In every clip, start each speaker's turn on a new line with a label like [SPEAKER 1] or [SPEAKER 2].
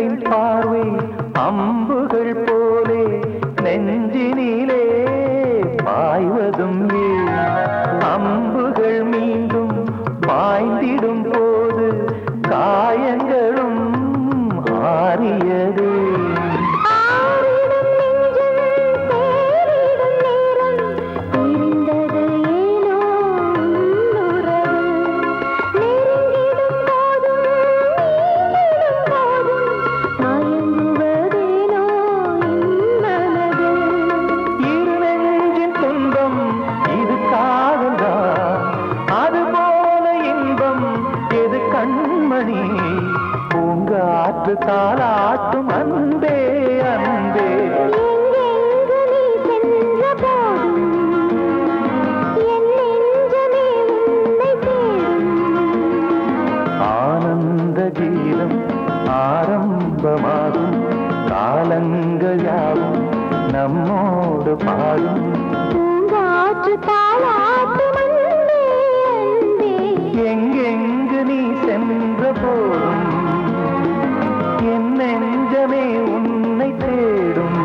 [SPEAKER 1] கண்களின் பார்வை அம்புகள் போலே நெஞ்சினிலே பாய்வதும் ஏன் அம்புகள் மீண்டும் பாய்ந்திடும் போது காயங்களும் ஆறியதே கண்மணி பூங்காற்று தாலாட்டும் அன்பே அன்பே ஆனந்த கீதம் ஆரம்பமாகும் காலங்கள் யாவும் நம்மோடு பாடும்
[SPEAKER 2] பூங்காற்று தாலாட்டும்
[SPEAKER 1] எங்கெங்கு நீ சென்ற போதும் என் நெஞ்சமே உன்னை தேடும்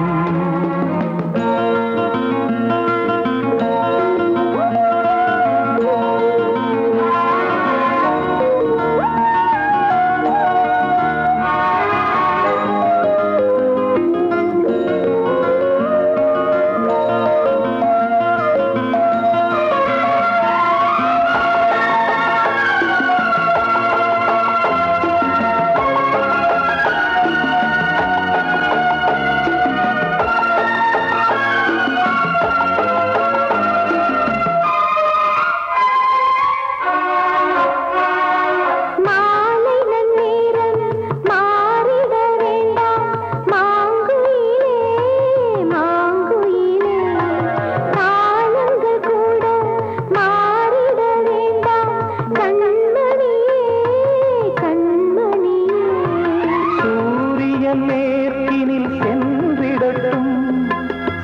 [SPEAKER 1] நேர்கினில் சென்றிடட்டும்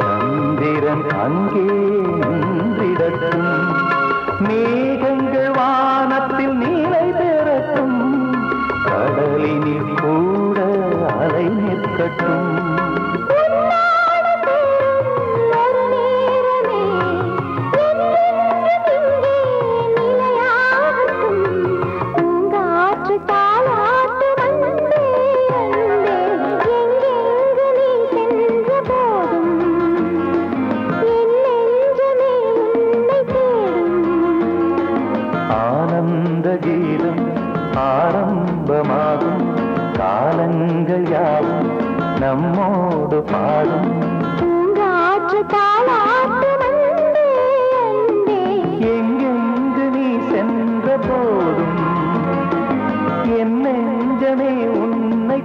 [SPEAKER 1] சந்திரன் அங்கே நின்றிடட்டும் மேகங்கள் வானத்தில் நீலை பெறட்டும் கடலினில் கூட அலை நிற்கட்டும் ஆனந்த கீதம் ஆரம்பமாகும் காலங்கள் யாவும் நம்மோடு பாடும்
[SPEAKER 2] பூங்காற்று தாலாட்டும்
[SPEAKER 1] எங்கெங்கு நீ சென்ற போதும் என் நெஞ்சமே உன்னை